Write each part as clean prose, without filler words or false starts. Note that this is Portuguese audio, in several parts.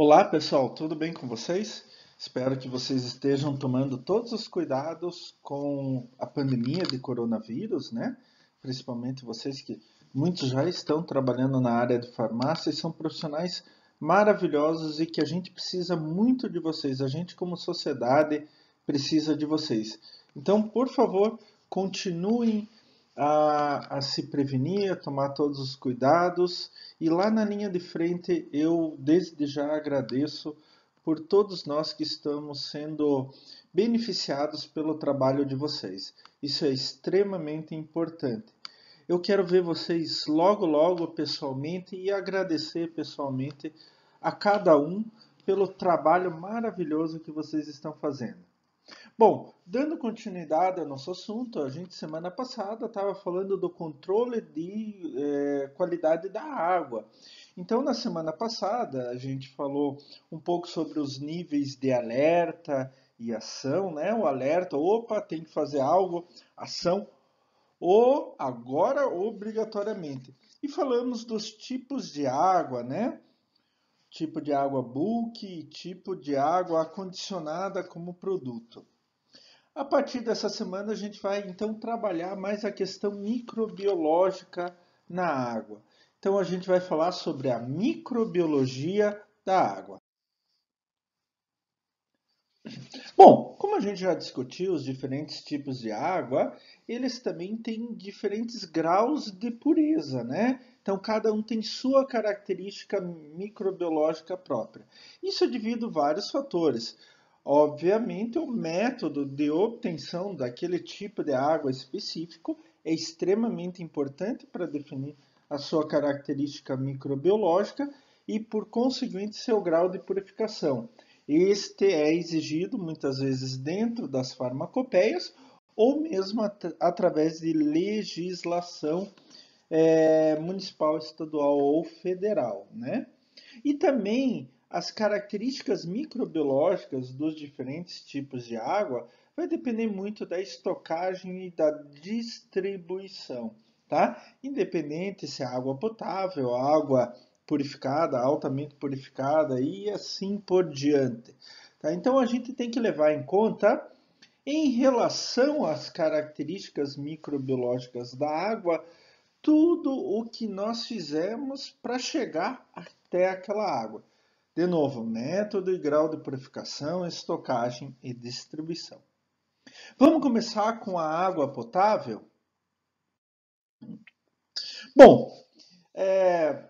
Olá pessoal, tudo bem com vocês? Espero que vocês estejam tomando todos os cuidados com a pandemia de coronavírus, né? Principalmente vocês que muitos já estão trabalhando na área de farmácia e são profissionais maravilhosos e que a gente precisa muito de vocês. A gente, como sociedade, precisa de vocês. Então, por favor, continuem a se prevenir, a tomar todos os cuidados. E lá na linha de frente, eu desde já agradeço por todos nós que estamos sendo beneficiados pelo trabalho de vocês. Isso é extremamente importante. Eu quero ver vocês logo, logo pessoalmente e agradecer pessoalmente a cada um pelo trabalho maravilhoso que vocês estão fazendo. Bom, dando continuidade ao nosso assunto, a gente semana passada estava falando do controle de qualidade da água. Então, na semana passada, a gente falou um pouco sobre os níveis de alerta e ação, né? O alerta, opa, tem que fazer algo, ação, ou agora obrigatoriamente. E falamos dos tipos de água, né? Tipo de água bulk e tipo de água acondicionada como produto. A partir dessa semana, a gente vai então trabalhar mais a questão microbiológica na água. Então, a gente vai falar sobre a microbiologia da água. Bom, como a gente já discutiu os diferentes tipos de água, eles também têm diferentes graus de pureza, né? Então, cada um tem sua característica microbiológica própria. Isso é devido a vários fatores. Obviamente, o método de obtenção daquele tipo de água específico é extremamente importante para definir a sua característica microbiológica e, por conseguinte, seu grau de purificação. Este é exigido muitas vezes dentro das farmacopeias ou mesmo através de legislação municipal, estadual ou federal, né? E também as características microbiológicas dos diferentes tipos de água vai depender muito da estocagem e da distribuição, tá? Independente se é água potável, água purificada, altamente purificada e assim por diante. Tá? Então a gente tem que levar em conta, em relação às características microbiológicas da água, tudo o que nós fizemos para chegar até aquela água. De novo, método e grau de purificação, estocagem e distribuição. Vamos começar com a água potável? Bom, é,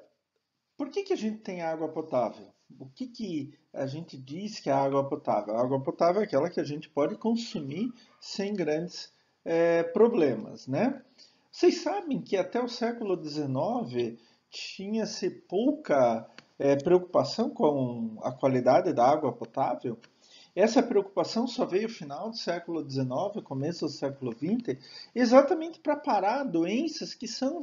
por que a gente tem água potável? O que a gente diz que é água potável? A água potável é aquela que a gente pode consumir sem grandes problemas, né? Vocês sabem que até o século XIX tinha-se pouca preocupação com a qualidade da água potável? Essa preocupação só veio no final do século XIX, começo do século XX, exatamente para parar doenças que são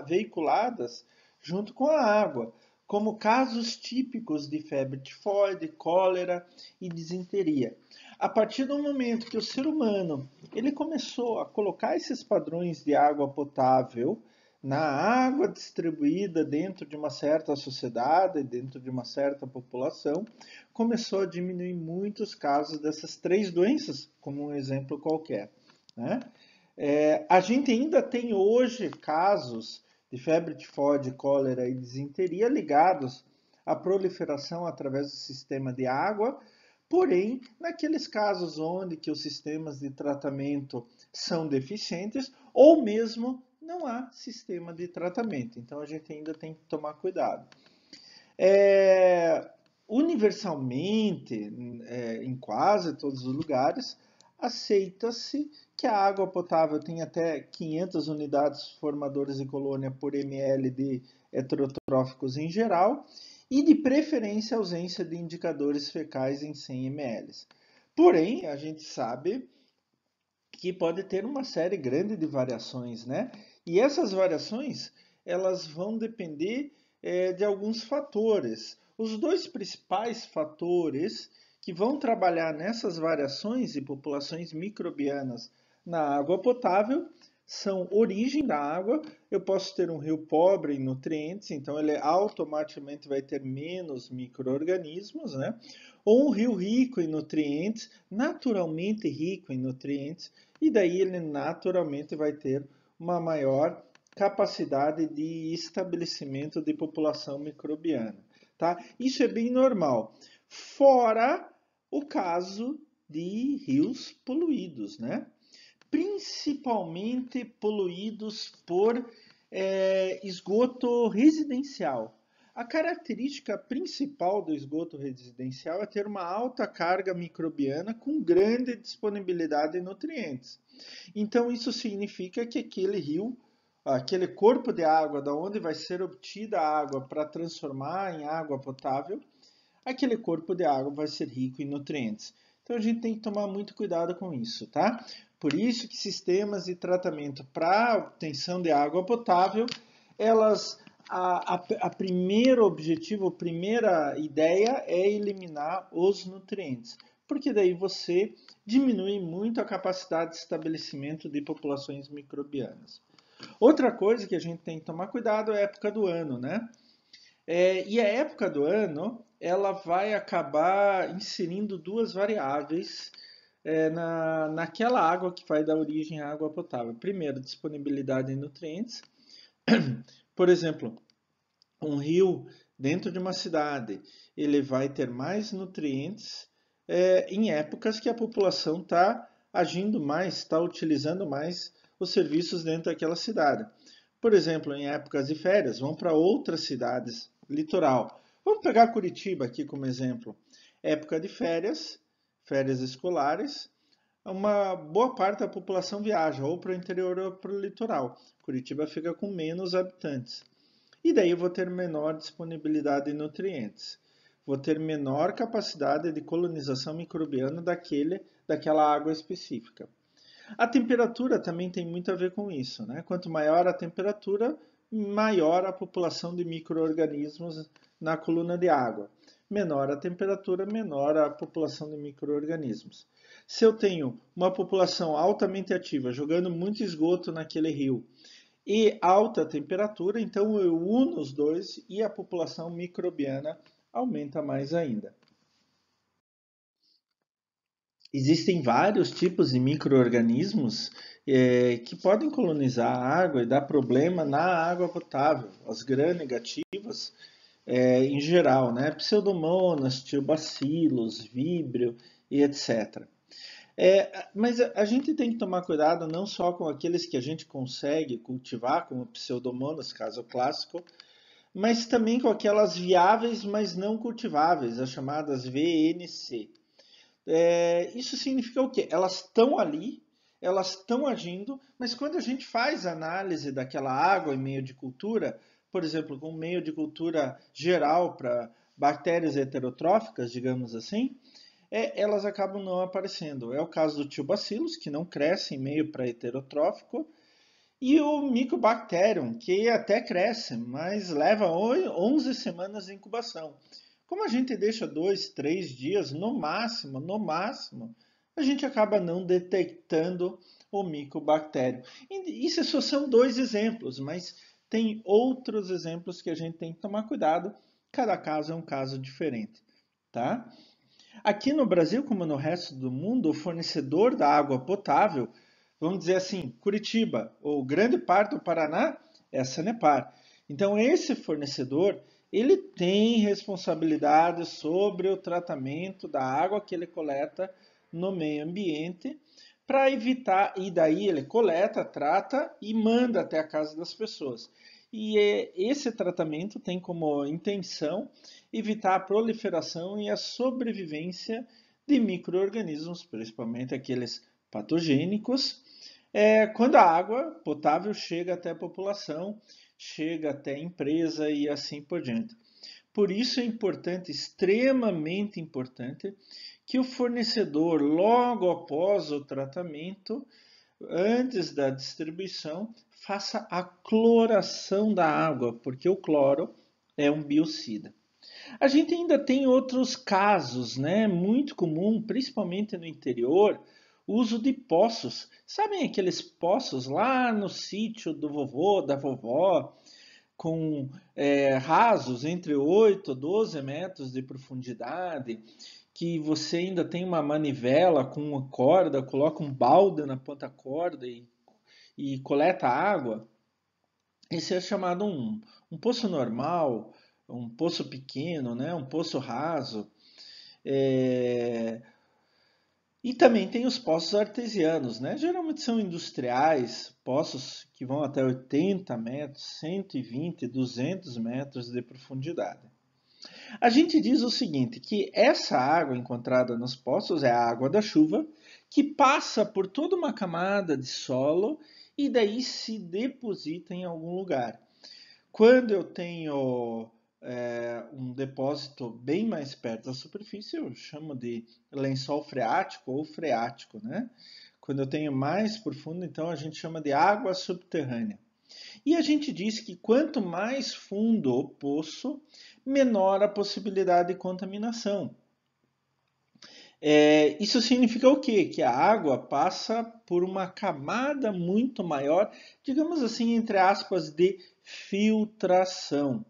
veiculadas junto com a água, como casos típicos de febre tifoide, cólera e disenteria. A partir do momento que o ser humano ele começou a colocar esses padrões de água potável na água distribuída dentro de uma certa sociedade, dentro de uma certa população, começou a diminuir muitos casos dessas três doenças, como um exemplo qualquer, né? A gente ainda tem hoje casos de febre tifoide, cólera e disenteria ligados à proliferação através do sistema de água, porém, naqueles casos onde que os sistemas de tratamento são deficientes ou mesmo não há sistema de tratamento. Então a gente ainda tem que tomar cuidado. Universalmente, em quase todos os lugares, aceita-se que a água potável tem até 500 unidades formadoras de colônia por ml de heterotróficos em geral, e de preferência a ausência de indicadores fecais em 100 ml. Porém, a gente sabe que pode ter uma série grande de variações, né? E essas variações, elas vão depender de alguns fatores. Os dois principais fatores que vão trabalhar nessas variações de populações microbianas na água potável são origem da água. Eu posso ter um rio pobre em nutrientes, então ele automaticamente vai ter menos micro-organismos, né? Ou um rio rico em nutrientes, naturalmente rico em nutrientes, e daí ele naturalmente vai ter uma maior capacidade de estabelecimento de população microbiana, tá? Isso é bem normal. Fora o caso de rios poluídos, né? Principalmente poluídos por esgoto residencial. A característica principal do esgoto residencial é ter uma alta carga microbiana com grande disponibilidade de nutrientes. Então, isso significa que aquele rio, aquele corpo de água, da onde vai ser obtida a água para transformar em água potável, aquele corpo de água vai ser rico em nutrientes. Então, a gente tem que tomar muito cuidado com isso, tá? Por isso que sistemas de tratamento para obtenção de água potável, elas a primeiro objetivo, a primeira ideia é eliminar os nutrientes, porque daí você diminui muito a capacidade de estabelecimento de populações microbianas. Outra coisa que a gente tem que tomar cuidado é a época do ano, né? E a época do ano, ela vai acabar inserindo duas variáveis naquela água que vai dar origem à água potável. Primeiro, disponibilidade de nutrientes. Por exemplo, um rio dentro de uma cidade, ele vai ter mais nutrientes em épocas que a população está agindo mais, está utilizando mais os serviços dentro daquela cidade. Por exemplo, em épocas de férias, vão para outras cidades, litoral. Vamos pegar Curitiba aqui como exemplo. Época de férias, férias escolares, uma boa parte da população viaja ou para o interior ou para o litoral. Curitiba fica com menos habitantes. E daí eu vou ter menor disponibilidade de nutrientes. Vou ter menor capacidade de colonização microbiana daquela água específica. A temperatura também tem muito a ver com isso, né? Quanto maior a temperatura, maior a população de micro-organismos na coluna de água. Menor a temperatura, menor a população de micro-organismos. Se eu tenho uma população altamente ativa, jogando muito esgoto naquele rio, e alta temperatura, então eu uno os dois e a população microbiana aumenta mais ainda. Existem vários tipos de micro-organismos que podem colonizar a água e dar problema na água potável, as gram-negativas em geral, né? Pseudomonas, tiobacilos, víbrio e etc. Mas a gente tem que tomar cuidado não só com aqueles que a gente consegue cultivar, como pseudomonas, caso clássico, mas também com aquelas viáveis, mas não cultiváveis, as chamadas VNC. Isso significa o quê? Elas estão ali, elas estão agindo, mas quando a gente faz análise daquela água em meio de cultura, por exemplo, com meio de cultura geral para bactérias heterotróficas, digamos assim, elas acabam não aparecendo. É o caso do Tiobacilos, que não cresce em meio para heterotrófico, e o Mycobacterium, que até cresce, mas leva 11 semanas de incubação. Como a gente deixa 2, 3 dias, no máximo, a gente acaba não detectando o Mycobacterium. Isso só são dois exemplos, mas tem outros exemplos que a gente tem que tomar cuidado. Cada caso é um caso diferente, tá? Aqui no Brasil, como no resto do mundo, o fornecedor da água potável, vamos dizer assim, Curitiba ou grande parte do Paraná, é a Sanepar. Então, esse fornecedor, ele tem responsabilidade sobre o tratamento da água que ele coleta no meio ambiente para evitar, e daí ele coleta, trata e manda até a casa das pessoas. E esse tratamento tem como intenção evitar a proliferação e a sobrevivência de micro-organismos, principalmente aqueles patogênicos, quando a água potável chega até a população, chega até a empresa e assim por diante. Por isso é importante, extremamente importante, que o fornecedor, logo após o tratamento, antes da distribuição, faça a cloração da água, porque o cloro é um biocida. A gente ainda tem outros casos, né? Muito comum, principalmente no interior, uso de poços. Sabem aqueles poços lá no sítio do vovô, da vovó, com rasos entre 8 a 12 metros de profundidade, que você ainda tem uma manivela com uma corda, coloca um balde na ponta corda e coleta água. Esse é chamado um poço normal, um poço pequeno, né? Um poço raso. É, E também tem os poços artesianos, né? Geralmente são industriais, poços que vão até 80 metros, 120, 200 metros de profundidade. A gente diz o seguinte, que essa água encontrada nos poços é a água da chuva, que passa por toda uma camada de solo e daí se deposita em algum lugar. Quando eu tenho um depósito bem mais perto da superfície, eu chamo de lençol freático ou freático, né? Quando eu tenho mais profundo, então a gente chama de água subterrânea. E a gente diz que quanto mais fundo o poço, menor a possibilidade de contaminação. Isso significa o quê? Que a água passa por uma camada muito maior, digamos assim, entre aspas, de filtração.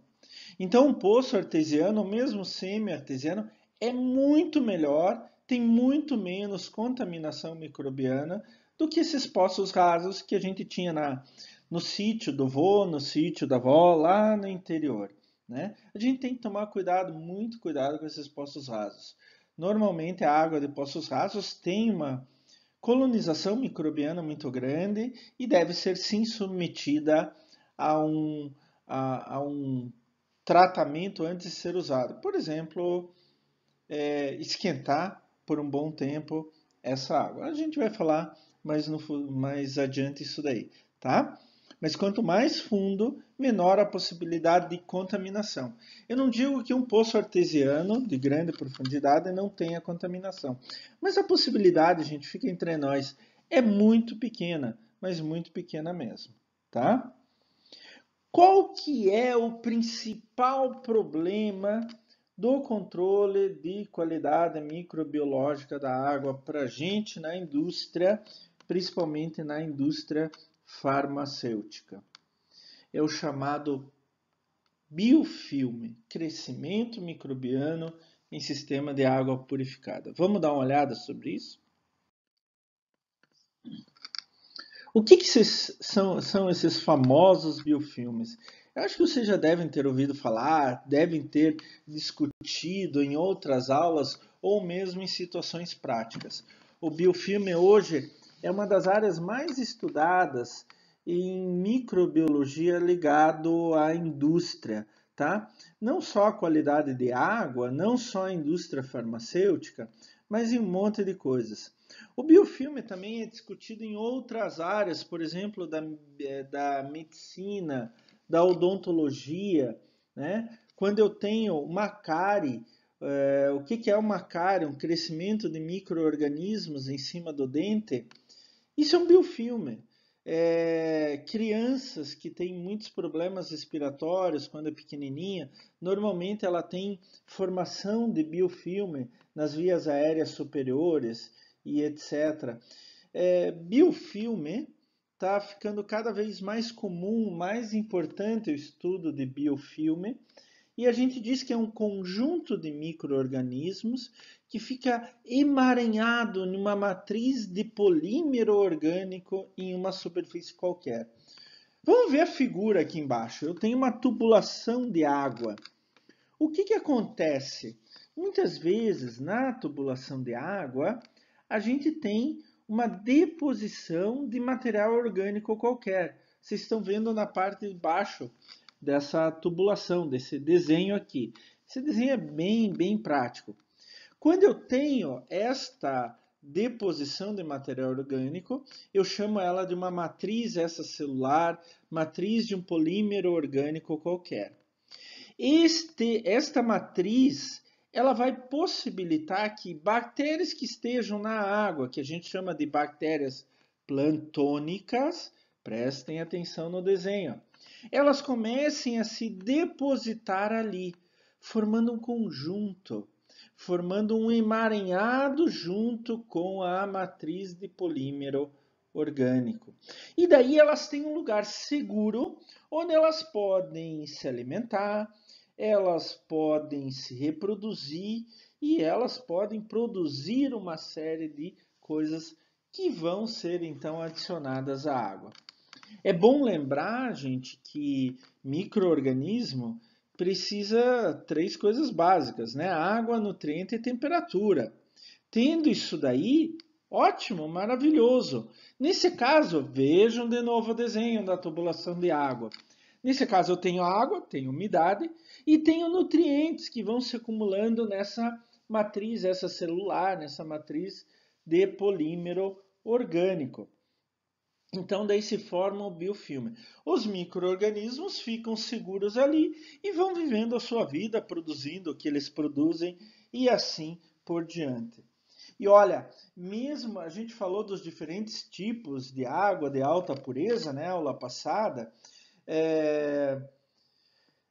Então, um poço artesiano, ou mesmo semi-artesiano, é muito melhor, tem muito menos contaminação microbiana do que esses poços rasos que a gente tinha no sítio do vô, no sítio da avó, lá no interior. Né? A gente tem que tomar cuidado, muito cuidado com esses poços rasos. Normalmente a água de poços rasos tem uma colonização microbiana muito grande e deve ser sim submetida a um tratamento antes de ser usado. Por exemplo, esquentar por um bom tempo essa água. A gente vai falar mais adiante isso daí, tá? Mas quanto mais fundo, menor a possibilidade de contaminação. Eu não digo que um poço artesiano de grande profundidade não tenha contaminação, mas a possibilidade, gente, fica entre nós, é muito pequena, mas muito pequena mesmo, tá? Qual que é o principal problema do controle de qualidade microbiológica da água para a gente na indústria, principalmente na indústria farmacêutica? É o chamado biofilme, crescimento microbiano em sistema de água purificada. Vamos dar uma olhada sobre isso? O que são esses famosos biofilmes? Eu acho que vocês já devem ter ouvido falar, devem ter discutido em outras aulas ou mesmo em situações práticas. O biofilme hoje é uma das áreas mais estudadas em microbiologia ligado à indústria, tá? Não só a qualidade de água, não só a indústria farmacêutica, mas em um monte de coisas. O biofilme também é discutido em outras áreas, por exemplo, da medicina, da odontologia, né? Quando eu tenho uma cárie, o que é uma cárie? Um crescimento de micro-organismos em cima do dente. Isso é um biofilme. Crianças que têm muitos problemas respiratórios quando é pequenininha, normalmente ela tem formação de biofilme nas vias aéreas superiores e etc. Biofilme está ficando cada vez mais comum, mais importante o estudo de biofilme, e a gente diz que é um conjunto de micro-organismos que fica emaranhado numa matriz de polímero orgânico em uma superfície qualquer. Vamos ver a figura aqui embaixo. Eu tenho uma tubulação de água. O que acontece? Muitas vezes na tubulação de água, a gente tem uma deposição de material orgânico qualquer. Vocês estão vendo na parte de baixo dessa tubulação, desse desenho aqui. Esse desenho é bem prático. Quando eu tenho esta deposição de material orgânico, eu chamo ela de uma matriz extracelular, matriz de um polímero orgânico qualquer. Esta matriz ela vai possibilitar que bactérias que estejam na água, que a gente chama de bactérias plantônicas, prestem atenção no desenho, elas comecem a se depositar ali, formando um conjunto. formando um emaranhado junto com a matriz de polímero orgânico. E daí elas têm um lugar seguro onde elas podem se alimentar, elas podem se reproduzir e elas podem produzir uma série de coisas que vão ser então adicionadas à água. É bom lembrar, gente, que micro-organismo precisa três coisas básicas, né? Água, nutriente e temperatura. Tendo isso daí, ótimo, maravilhoso. Nesse caso, vejam de novo o desenho da tubulação de água. Nesse caso, eu tenho água, tenho umidade e tenho nutrientes que vão se acumulando nessa matriz, essa celular, nessa matriz de polímero orgânico. Então, daí se forma o biofilme. Os micro-organismos ficam seguros ali e vão vivendo a sua vida, produzindo o que eles produzem e assim por diante. E olha, mesmo a gente falou dos diferentes tipos de água de alta pureza, né, aula passada.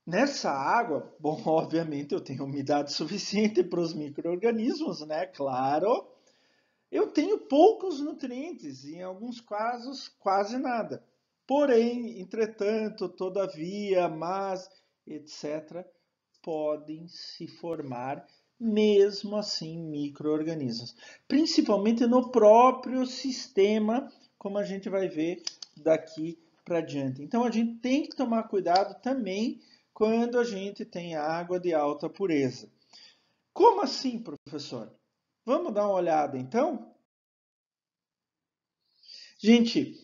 Nessa água, bom, obviamente eu tenho umidade suficiente para os micro-organismos, né, claro. Eu tenho poucos nutrientes, em alguns casos quase nada. Porém, entretanto, todavia, mas, etc., podem se formar mesmo assim micro-organismos, principalmente no próprio sistema, como a gente vai ver daqui para diante. Então a gente tem que tomar cuidado também quando a gente tem água de alta pureza. Como assim, professor? Vamos dar uma olhada então? Gente,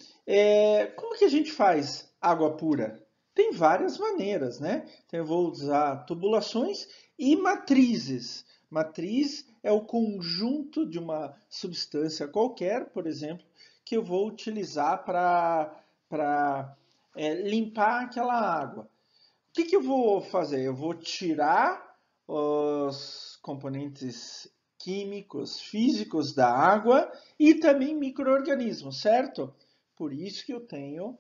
como que a gente faz água pura? Tem várias maneiras, né? Então eu vou usar tubulações e matrizes. Matriz é o conjunto de uma substância qualquer, por exemplo, que eu vou utilizar para limpar aquela água. O que eu vou fazer? Eu vou tirar os componentes químicos, físicos da água e também micro-organismos, certo? Por isso que eu tenho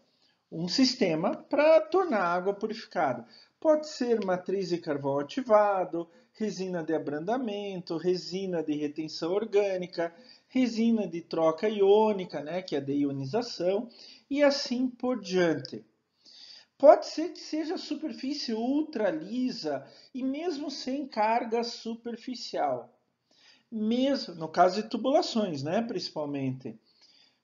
um sistema para tornar a água purificada. Pode ser matriz de carvão ativado, resina de abrandamento, resina de retenção orgânica, resina de troca iônica, né, que é a deionização, e assim por diante. Pode ser que seja superfície ultra lisa e mesmo sem carga superficial. Mesmo, no caso de tubulações, né, principalmente.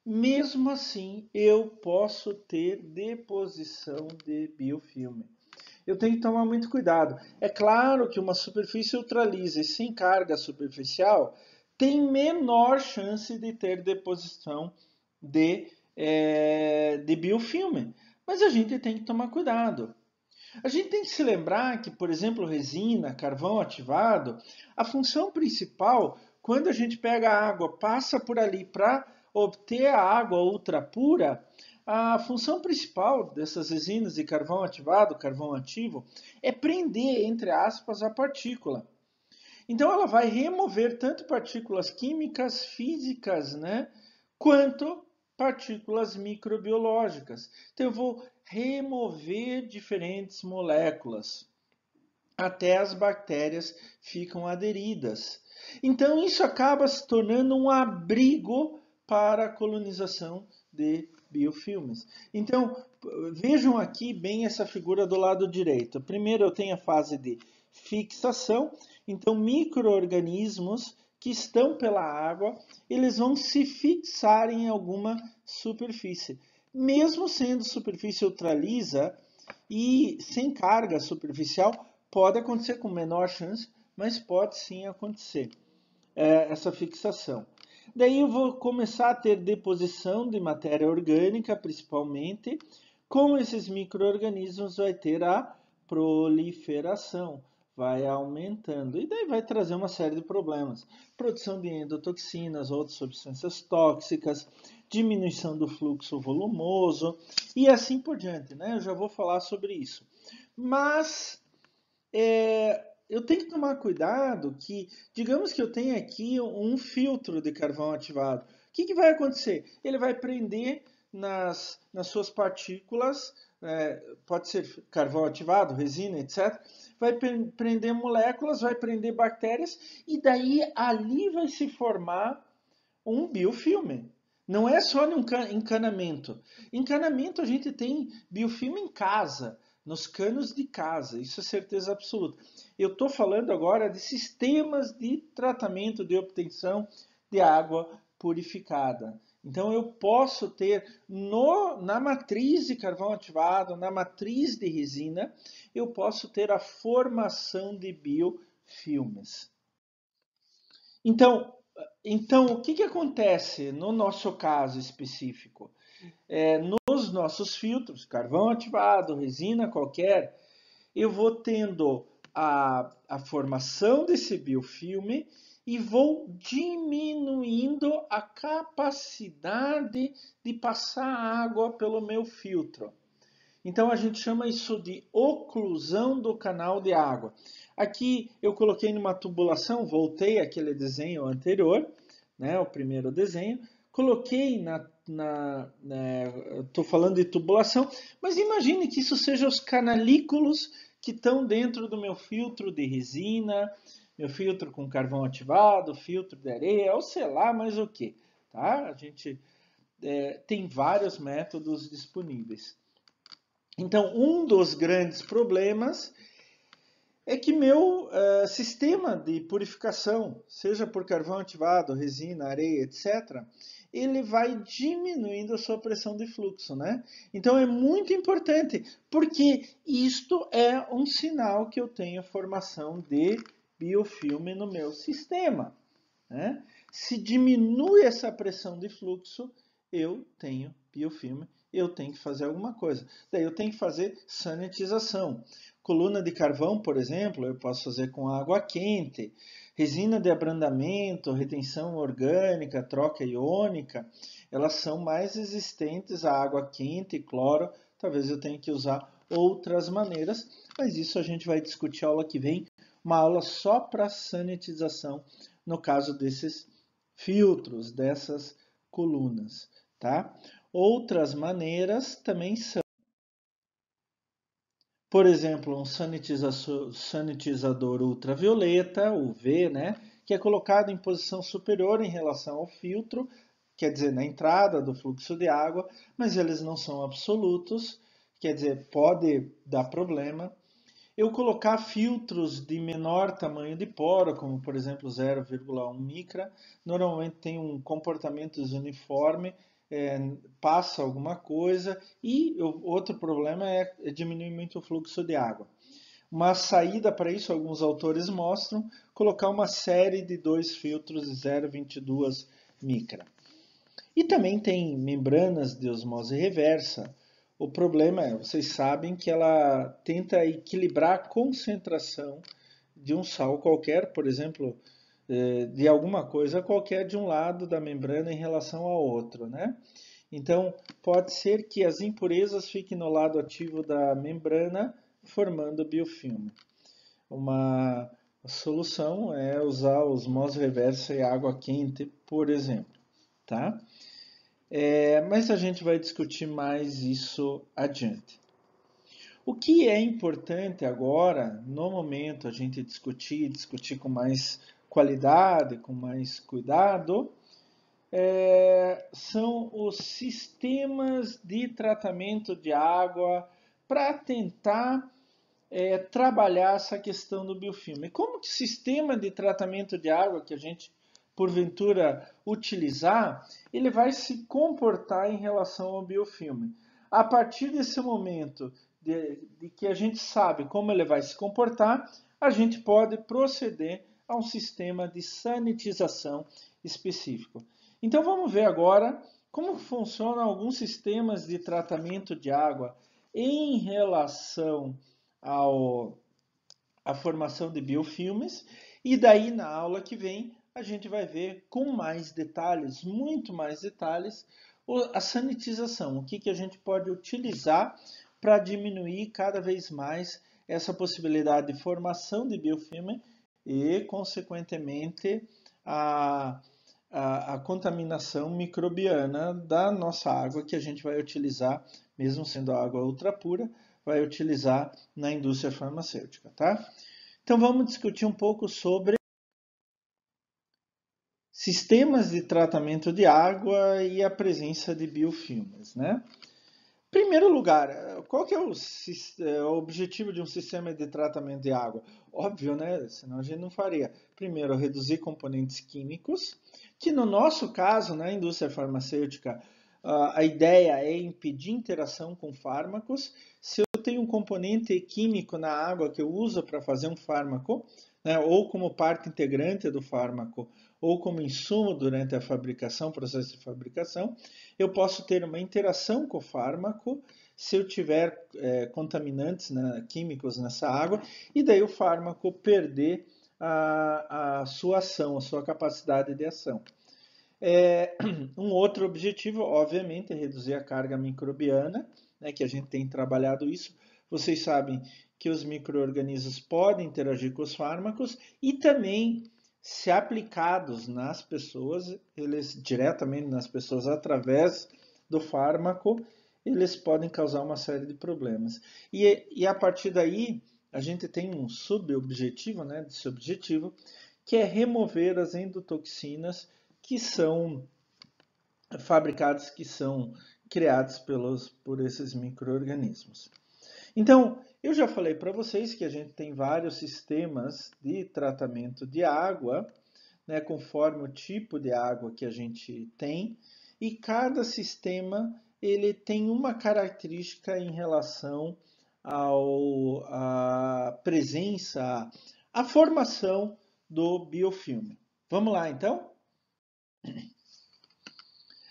Mesmo assim, eu posso ter deposição de biofilme. Eu tenho que tomar muito cuidado. É claro que uma superfície ultralisa e sem carga superficial tem menor chance de ter deposição de biofilme. Mas a gente tem que tomar cuidado. A gente tem que se lembrar que, por exemplo, resina, carvão ativado, a função principal, quando a gente pega a água, passa por ali para obter a água ultra pura, a função principal dessas resinas de carvão ativado, carvão ativo, é prender, entre aspas, a partícula. Então ela vai remover tanto partículas químicas, físicas, né, quanto partículas microbiológicas. Então eu vou remover diferentes moléculas até as bactérias ficam aderidas. Então isso acaba se tornando um abrigo para a colonização de biofilmes. Então vejam aqui bem essa figura do lado direito. Primeiro eu tenho a fase de fixação, então micro-organismos que estão pela água, eles vão se fixar em alguma superfície. Mesmo sendo superfície ultralisa e sem carga superficial, pode acontecer com menor chance, mas pode sim acontecer essa fixação. Daí eu vou começar a ter deposição de matéria orgânica, principalmente. Com esses micro-organismos vai ter a proliferação, vai aumentando. E daí vai trazer uma série de problemas. Produção de endotoxinas, outras substâncias tóxicas, diminuição do fluxo volumoso e assim por diante, né? Eu já vou falar sobre isso. Mas eu tenho que tomar cuidado que, digamos que eu tenho aqui um filtro de carvão ativado. O que vai acontecer? Ele vai prender nas suas partículas, pode ser carvão ativado, resina, etc. vai prender moléculas, vai prender bactérias, e daí ali vai se formar um biofilme. Não é só no encanamento. Encanamento a gente tem biofilme em casa, nos canos de casa, isso é certeza absoluta. Eu estou falando agora de sistemas de tratamento de obtenção de água purificada. Então eu posso ter na matriz de carvão ativado, na matriz de resina, eu posso ter a formação de biofilmes. Então, o que acontece no nosso caso específico? Nos nossos filtros, carvão ativado, resina qualquer, eu vou tendo a formação desse biofilme e vou diminuindo a capacidade de passar água pelo meu filtro. Então a gente chama isso de oclusão do canal de água. Aqui eu coloquei numa tubulação, voltei àquele desenho anterior, né, o primeiro desenho, coloquei estou falando de tubulação, mas imagine que isso seja os canalículos que estão dentro do meu filtro de resina, meu filtro com carvão ativado, filtro de areia, ou sei lá mais o que. Tá? A gente tem vários métodos disponíveis. Então, um dos grandes problemas é que meu sistema de purificação, seja por carvão ativado, resina, areia, etc., ele vai diminuindo a sua pressão de fluxo, né? Então é muito importante, porque isto é um sinal que eu tenho formação de biofilme no meu sistema, né? Se diminui essa pressão de fluxo, eu tenho biofilme, eu tenho que fazer alguma coisa. Daí eu tenho que fazer sanitização. Coluna de carvão, por exemplo, eu posso fazer com água quente. Resina de abrandamento, retenção orgânica, troca iônica, elas são mais resistentes à água quente e cloro. Talvez eu tenha que usar outras maneiras, mas isso a gente vai discutir a aula que vem, uma aula só para sanitização, no caso desses filtros, dessas colunas, tá? Outras maneiras também são, por exemplo, um sanitizador ultravioleta, UV, né, que é colocado em posição superior em relação ao filtro, quer dizer, na entrada do fluxo de água, mas eles não são absolutos, quer dizer, pode dar problema. Eu colocar filtros de menor tamanho de poro, como por exemplo 0,1 micra, normalmente tem um comportamento uniforme, passa alguma coisa, e outro problema é diminuir muito o fluxo de água. Uma saída para isso, alguns autores mostram, colocar uma série de 2 filtros de 0,22 micra. E também tem membranas de osmose reversa. O problema é, vocês sabem que ela tenta equilibrar a concentração de um sal qualquer, por exemplo, de alguma coisa qualquer de um lado da membrana em relação ao outro, né? Então, pode ser que as impurezas fiquem no lado ativo da membrana, formando biofilme. Uma solução é usar osmose reversa e água quente, por exemplo, tá? Mas a gente vai discutir mais isso adiante. O que é importante agora, no momento, a gente discutir com mais qualidade, com mais cuidado, são os sistemas de tratamento de água para tentar trabalhar essa questão do biofilme. Como que o sistema de tratamento de água que a gente, porventura, utilizar, ele vai se comportar em relação ao biofilme. A partir desse momento de que a gente sabe como ele vai se comportar, a gente pode proceder a um sistema de sanitização específico. Então vamos ver agora como funcionam alguns sistemas de tratamento de água em relação à formação de biofilmes, e daí na aula que vem a gente vai ver com mais detalhes, muito mais detalhes, a sanitização, o que a gente pode utilizar para diminuir cada vez mais essa possibilidade de formação de biofilme e, consequentemente, a contaminação microbiana da nossa água que a gente vai utilizar, mesmo sendo água ultra pura, vai utilizar na indústria farmacêutica, tá? Então vamos discutir um pouco sobre sistemas de tratamento de água e a presença de biofilmes, né? Em primeiro lugar, qual que é o objetivo de um sistema de tratamento de água? Óbvio, né? Senão a gente não faria. Primeiro, reduzir componentes químicos, que no nosso caso, na indústria farmacêutica, a ideia é impedir interação com fármacos. Se eu tenho um componente químico na água que eu uso para fazer um fármaco, né, ou como parte integrante do fármaco, ou como insumo durante a fabricação, processo de fabricação, eu posso ter uma interação com o fármaco se eu tiver contaminantes, né, químicos nessa água, e daí o fármaco perder a sua ação, a sua capacidade de ação. Um outro objetivo, obviamente, é reduzir a carga microbiana, né, que a gente tem trabalhado isso. Vocês sabem que os micro-organismos podem interagir com os fármacos e também, se aplicados nas pessoas, eles diretamente nas pessoas através do fármaco, eles podem causar uma série de problemas. E a partir daí, a gente tem um subobjetivo, né, desse objetivo, que é remover as endotoxinas que são fabricados, que são criados por esses micro-organismos. Então, eu já falei para vocês que a gente tem vários sistemas de tratamento de água, né, conforme o tipo de água que a gente tem, e cada sistema ele tem uma característica em relação à presença, à formação do biofilme. Vamos lá, então?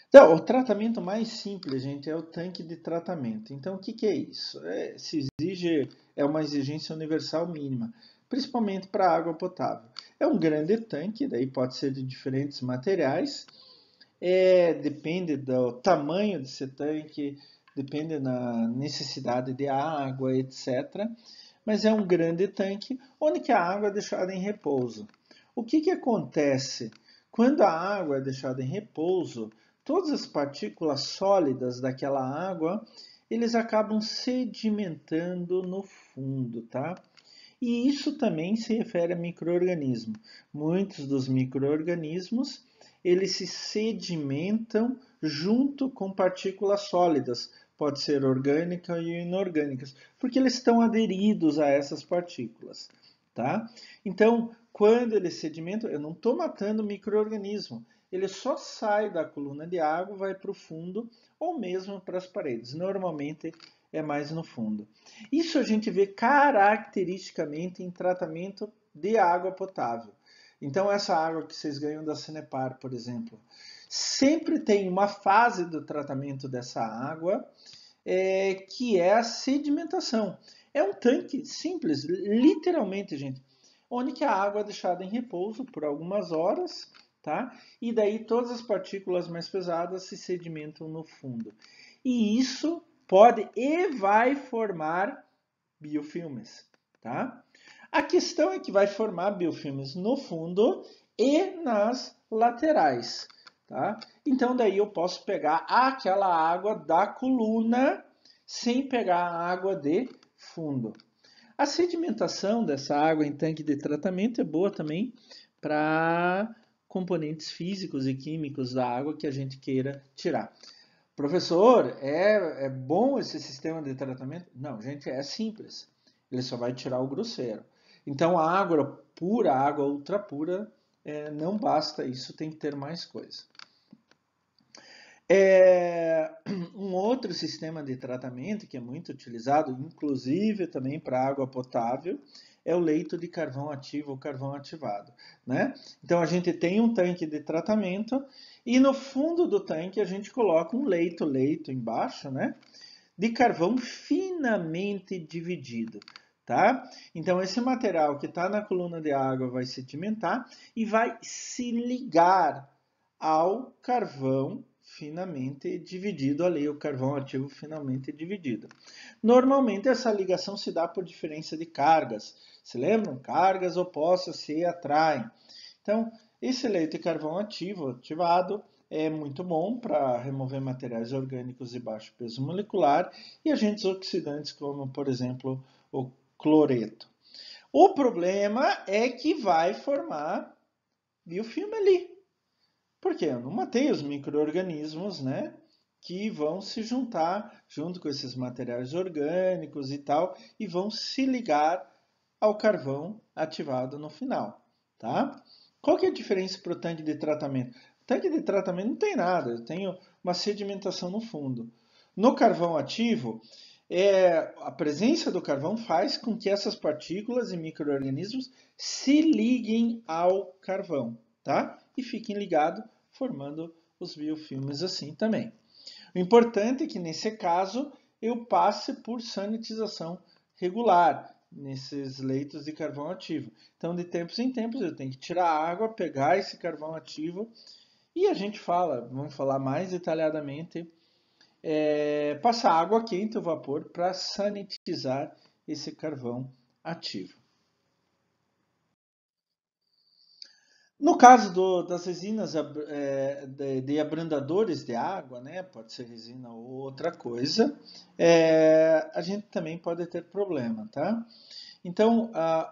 Então, o tratamento mais simples, gente, é o tanque de tratamento. Então, o que é isso? É uma exigência universal mínima, principalmente para água potável. É um grande tanque, daí pode ser de diferentes materiais, depende do tamanho desse tanque, depende da necessidade de água, etc. Mas é um grande tanque onde que a água é deixada em repouso. O que acontece? Quando a água é deixada em repouso, todas as partículas sólidas daquela água, eles acabam sedimentando no fundo, tá? E isso também se refere a micro-organismos. Muitos dos micro-organismos, eles se sedimentam junto com partículas sólidas, pode ser orgânicas e inorgânicas, porque eles estão aderidos a essas partículas, tá? Então, quando eles sedimentam, eu não estou matando o micro-organismo, ele só sai da coluna de água, vai para o fundo ou mesmo para as paredes. Normalmente é mais no fundo. Isso a gente vê caracteristicamente em tratamento de água potável. Então, essa água que vocês ganham da Sanepar, por exemplo, sempre tem uma fase do tratamento dessa água que é a sedimentação. É um tanque simples, literalmente, gente, onde que a água é deixada em repouso por algumas horas, tá? E daí todas as partículas mais pesadas se sedimentam no fundo. E isso pode e vai formar biofilmes, tá? A questão é que vai formar biofilmes no fundo e nas laterais, tá? Então daí eu posso pegar aquela água da coluna sem pegar a água de fundo. A sedimentação dessa água em tanque de tratamento é boa também para componentes físicos e químicos da água que a gente queira tirar. Professor, é bom esse sistema de tratamento? Não, gente, é simples. Ele só vai tirar o grosseiro. Então, a água pura, a água ultra pura, não basta isso, tem que ter mais coisa. Um outro sistema de tratamento que é muito utilizado, inclusive também para água potável, é o leito de carvão ativo ou carvão ativado, né? Então a gente tem um tanque de tratamento e no fundo do tanque a gente coloca um leito embaixo, né? De carvão finamente dividido, tá? Então esse material que está na coluna de água vai sedimentar e vai se ligar ao carvão finamente dividido ali, o carvão ativo finamente dividido. Normalmente essa ligação se dá por diferença de cargas. Se lembram? Cargas opostas se atraem. Então, esse leito de carvão ativado é muito bom para remover materiais orgânicos de baixo peso molecular e agentes oxidantes como, por exemplo, o cloreto. O problema é que vai formar biofilme ali. Porque eu não matei os micro-organismos, né? Que vão se juntar junto com esses materiais orgânicos e tal, e vão se ligar ao carvão ativado no final, tá? Qual que é a diferença para o tanque de tratamento? O tanque de tratamento não tem nada, eu tenho uma sedimentação no fundo. No carvão ativo, a presença do carvão faz com que essas partículas e micro-organismos se liguem ao carvão, tá? E fiquem ligados, formando os biofilmes assim também. O importante é que, nesse caso, eu passe por sanitização regular nesses leitos de carvão ativo. Então, de tempos em tempos, eu tenho que tirar a água, pegar esse carvão ativo e a gente fala, vamos falar mais detalhadamente, passar água quente ou vapor para sanitizar esse carvão ativo. No caso das resinas de abrandadores de água, né, pode ser resina ou outra coisa, a gente também pode ter problema, tá? Então,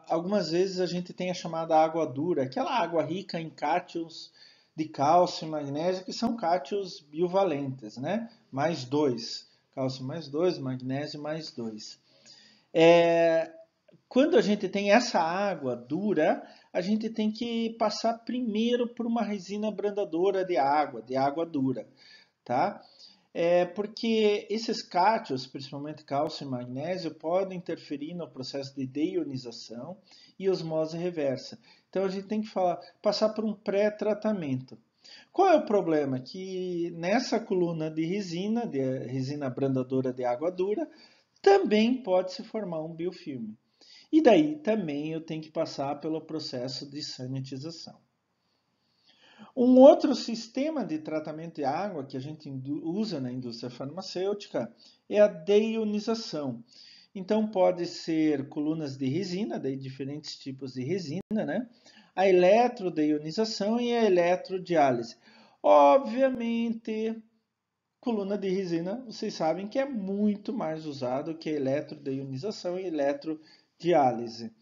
algumas vezes a gente tem a chamada água dura, aquela água rica em cátions de cálcio e magnésio, que são cátions biovalentes, né? Mais dois. Cálcio mais dois, magnésio mais dois. Quando a gente tem essa água dura, a gente tem que passar primeiro por uma resina abrandadora de água dura, tá? Porque esses cátions, principalmente cálcio e magnésio, podem interferir no processo de deionização e osmose reversa. Então a gente tem que passar por um pré-tratamento. Qual é o problema? Que nessa coluna de resina abrandadora de água dura, também pode se formar um biofilme. E daí também eu tenho que passar pelo processo de sanitização. Um outro sistema de tratamento de água que a gente usa na indústria farmacêutica é a deionização. Então pode ser colunas de resina, daí diferentes tipos de resina, né? A eletrodeionização e a eletrodiálise. Obviamente, coluna de resina, vocês sabem que é muito mais usado que a eletrodeionização e eletrodiálise.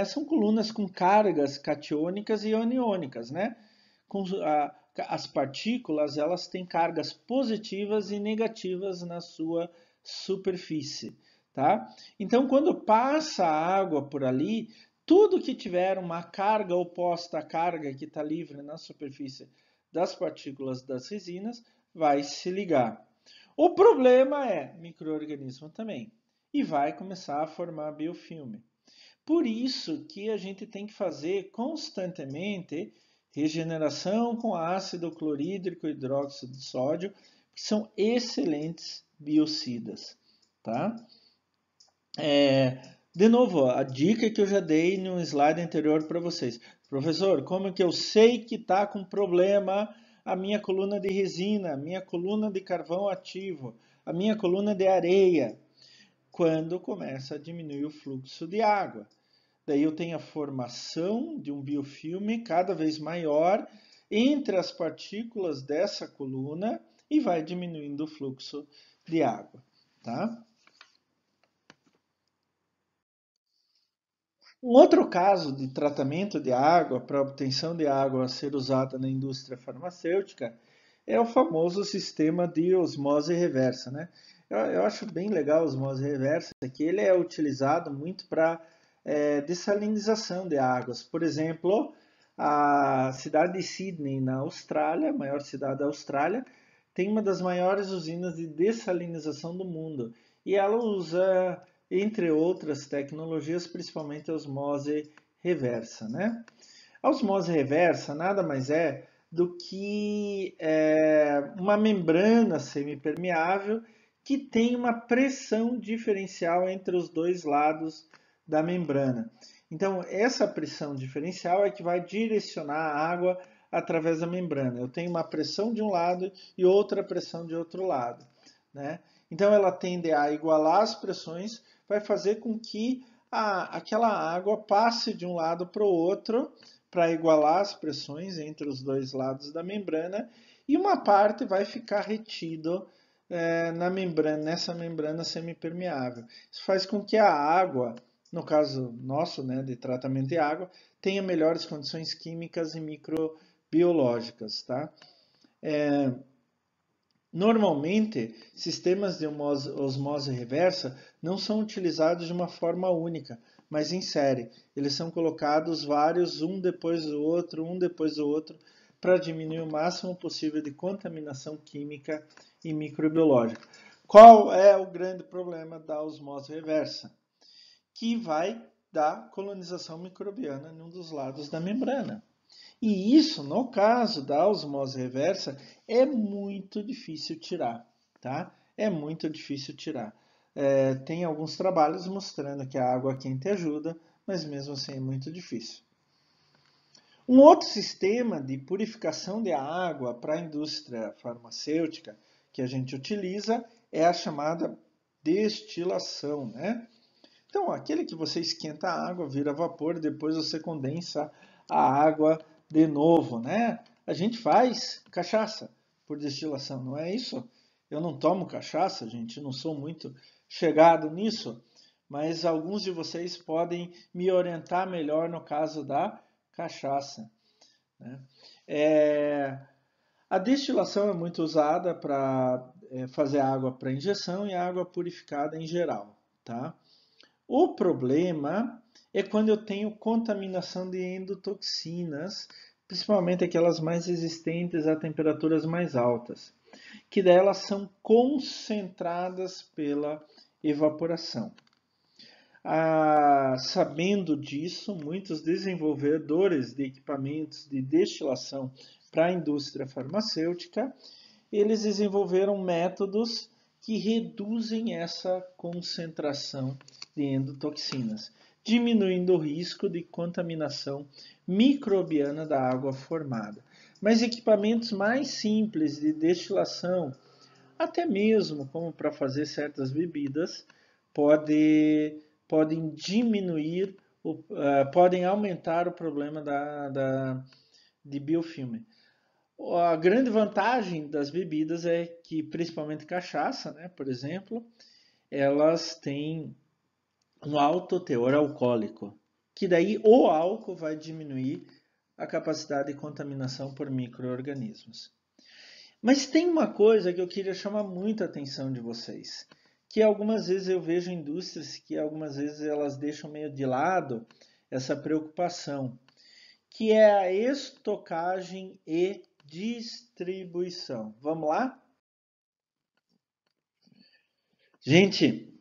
São colunas com cargas catiônicas e aniônicas, né? As partículas elas têm cargas positivas e negativas na sua superfície, tá? Então, quando passa a água por ali, tudo que tiver uma carga oposta à carga que está livre na superfície das partículas das resinas vai se ligar. O problema é micro-organismo também e vai começar a formar biofilme. Por isso que a gente tem que fazer constantemente regeneração com ácido clorídrico e hidróxido de sódio, que são excelentes biocidas, tá? De novo, a dica que eu já dei no slide anterior para vocês. Professor, como que eu sei que está com problema a minha coluna de resina, a minha coluna de carvão ativo, a minha coluna de areia? Quando começa a diminuir o fluxo de água. Daí eu tenho a formação de um biofilme cada vez maior entre as partículas dessa coluna e vai diminuindo o fluxo de água, tá? Um outro caso de tratamento de água para obtenção de água a ser usada na indústria farmacêutica é o famoso sistema de osmose reversa, né? Eu acho bem legal a osmose reversa, que ele é utilizado muito para dessalinização de águas. Por exemplo, a cidade de Sydney, na Austrália, a maior cidade da Austrália, tem uma das maiores usinas de dessalinização do mundo. E ela usa, entre outras tecnologias, principalmente a osmose reversa, né? A osmose reversa nada mais é do que uma membrana semipermeável que tem uma pressão diferencial entre os dois lados da membrana. Então, essa pressão diferencial é que vai direcionar a água através da membrana. Eu tenho uma pressão de um lado e outra pressão de outro lado, né? Então, ela tende a igualar as pressões, vai fazer com que aquela água passe de um lado para o outro para igualar as pressões entre os dois lados da membrana e uma parte vai ficar retido na membrana, nessa membrana semipermeável. Isso faz com que a água, no caso nosso, né, de tratamento de água, tenha melhores condições químicas e microbiológicas, tá? Normalmente, sistemas de osmose reversa não são utilizados de uma forma única, mas em série. Eles são colocados vários, um depois do outro, para diminuir o máximo possível de contaminação química e microbiológica. Qual é o grande problema da osmose reversa? Que vai dar colonização microbiana em um dos lados da membrana. E isso, no caso da osmose reversa, é muito difícil tirar, tá? É muito difícil tirar. Tem alguns trabalhos mostrando que a água quente ajuda, mas mesmo assim é muito difícil. Um outro sistema de purificação de água para a indústria farmacêutica que a gente utiliza é a chamada destilação, né? Então, aquele que você esquenta a água, vira vapor, depois você condensa a água de novo, né? A gente faz cachaça por destilação, não é isso? Eu não tomo cachaça, gente, não sou muito chegado nisso, mas alguns de vocês podem me orientar melhor no caso da cachaça, né? A destilação é muito usada para fazer água para injeção e água purificada em geral, tá? O problema é quando eu tenho contaminação de endotoxinas, principalmente aquelas mais resistentes a temperaturas mais altas, que delas são concentradas pela evaporação. Sabendo disso, muitos desenvolvedores de equipamentos de destilação para a indústria farmacêutica, eles desenvolveram métodos que reduzem essa concentração de endotoxinas, diminuindo o risco de contaminação microbiana da água formada. Mas equipamentos mais simples de destilação, até mesmo como para fazer certas bebidas, podem diminuir, podem aumentar o problema de biofilme. A grande vantagem das bebidas é que, principalmente cachaça, né, por exemplo, elas têm um alto teor alcoólico, que daí o álcool vai diminuir a capacidade de contaminação por micro-organismos. Mas tem uma coisa que eu queria chamar muita atenção de vocês, que algumas vezes eu vejo indústrias que algumas vezes elas deixam meio de lado essa preocupação, que é a estocagem e distribuição. Vamos lá? Gente,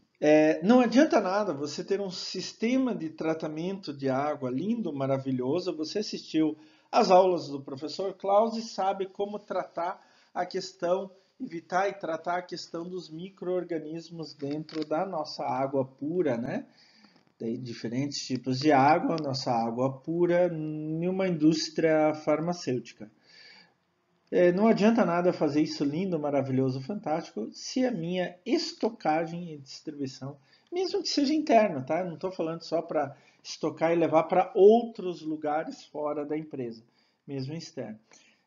não adianta nada você ter um sistema de tratamento de água lindo, maravilhoso. Você assistiu às aulas do professor Klaus e sabe como tratar a questão, evitar e tratar a questão dos micro-organismos dentro da nossa água pura, né? Tem diferentes tipos de água, nossa água pura, em uma indústria farmacêutica. Não adianta nada fazer isso lindo, maravilhoso, fantástico, se a minha estocagem e distribuição, mesmo que seja interna, tá? Não estou falando só para estocar e levar para outros lugares fora da empresa, mesmo externo,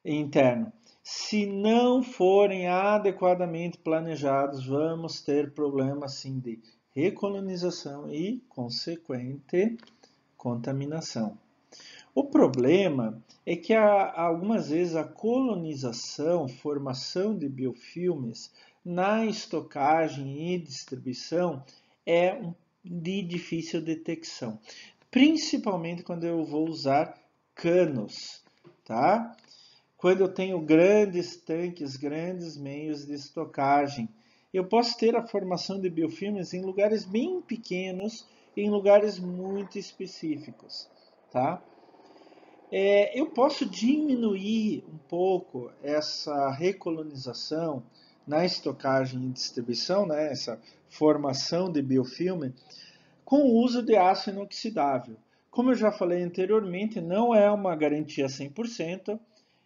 interno. Se não forem adequadamente planejados, vamos ter problemas sim de recolonização e consequente contaminação. O problema é que algumas vezes a colonização, formação de biofilmes na estocagem e distribuição é de difícil detecção, principalmente quando eu vou usar canos, tá? Quando eu tenho grandes tanques, grandes meios de estocagem, eu posso ter a formação de biofilmes em lugares bem pequenos, em lugares muito específicos, tá? Eu posso diminuir um pouco essa recolonização na estocagem e distribuição, né, essa formação de biofilme, com o uso de aço inoxidável. Como eu já falei anteriormente, não é uma garantia 100%,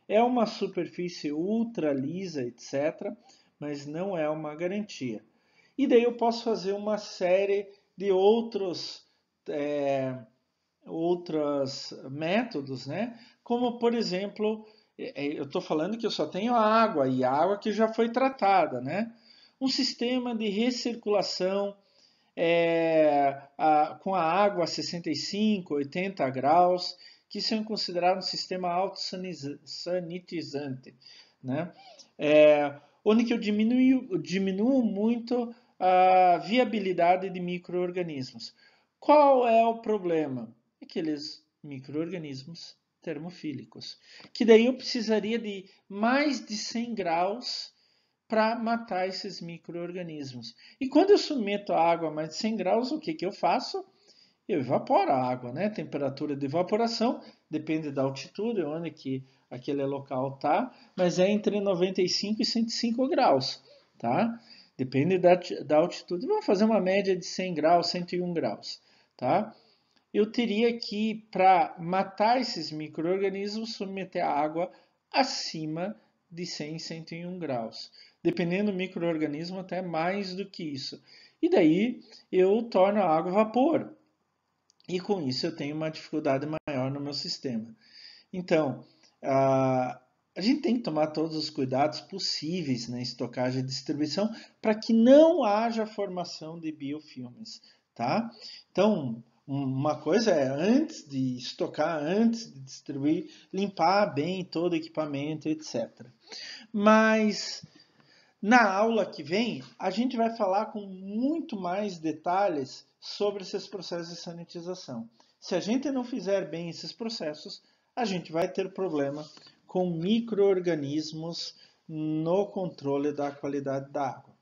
é uma superfície ultra lisa, etc., mas não é uma garantia. E daí eu posso fazer uma série de outros métodos, né? Como por exemplo eu estou falando que eu só tenho água, e água que já foi tratada, né? Um sistema de recirculação com a água a 65, 80 graus, que são considerados um sistema autossanitizante, né? Onde que eu diminuo muito a viabilidade de micro-organismos. Qual é o problema? Aqueles micro-organismos termofílicos, que daí eu precisaria de mais de 100 graus para matar esses micro-organismos. E quando eu submeto a água a mais de 100 graus, o que, que eu faço? Eu evaporo a água, né? Temperatura de evaporação depende da altitude, onde que aquele local está, mas é entre 95 e 105 graus, tá? Depende da altitude. Vamos fazer uma média de 100 graus, 101 graus, tá? Eu teria que, para matar esses micro-organismos, submeter a água acima de 100, 101 graus. Dependendo do micro-organismo, até mais do que isso. E daí eu torno a água vapor. E com isso eu tenho uma dificuldade maior no meu sistema. Então, a gente tem que tomar todos os cuidados possíveis na estocagem e distribuição para que não haja formação de biofilmes, tá? Então, uma coisa é antes de estocar, antes de distribuir, limpar bem todo o equipamento, etc. Mas na aula que vem, a gente vai falar com muito mais detalhes sobre esses processos de sanitização. Se a gente não fizer bem esses processos, a gente vai ter problema com micro-organismos no controle da qualidade da água.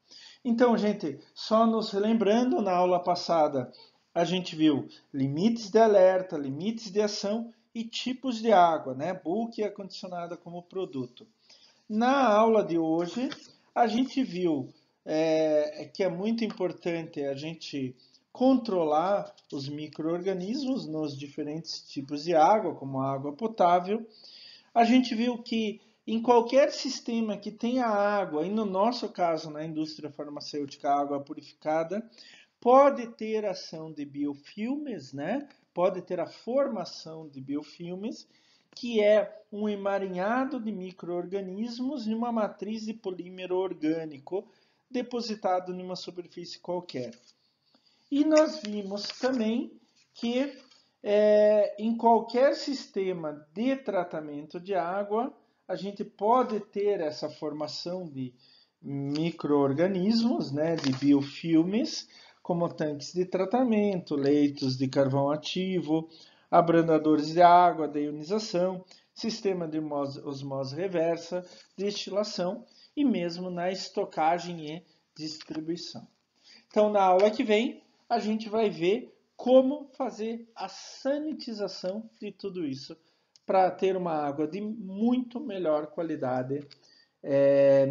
Então, gente, só nos lembrando, na aula passada, a gente viu limites de alerta, limites de ação e tipos de água, né? Bulk e acondicionada como produto. Na aula de hoje, a gente viu que é muito importante a gente controlar os micro-organismos nos diferentes tipos de água, como a água potável. A gente viu que em qualquer sistema que tenha água, e no nosso caso, na indústria farmacêutica, água purificada, pode ter ação de biofilmes, né? Pode ter a formação de biofilmes, que é um emaranhado de micro-organismos em uma matriz de polímero orgânico depositado em uma superfície qualquer. E nós vimos também que em qualquer sistema de tratamento de água, a gente pode ter essa formação de micro-organismos, né, de biofilmes, como tanques de tratamento, leitos de carvão ativo, abrandadores de água, de ionização, sistema de osmose reversa, destilação e mesmo na estocagem e distribuição. Então, na aula que vem, a gente vai ver como fazer a sanitização de tudo isso para ter uma água de muito melhor qualidade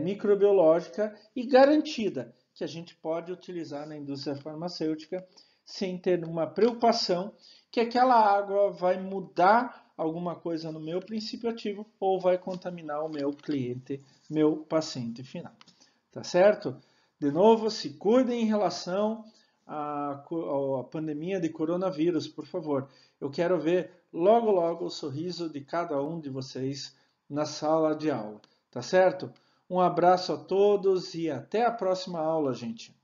microbiológica e garantida, que a gente pode utilizar na indústria farmacêutica sem ter uma preocupação que aquela água vai mudar alguma coisa no meu princípio ativo ou vai contaminar o meu cliente, meu paciente final. Tá certo? De novo, se cuidem em relação à pandemia de coronavírus, por favor. Eu quero ver logo, logo o sorriso de cada um de vocês na sala de aula. Tá certo? Um abraço a todos e até a próxima aula, gente.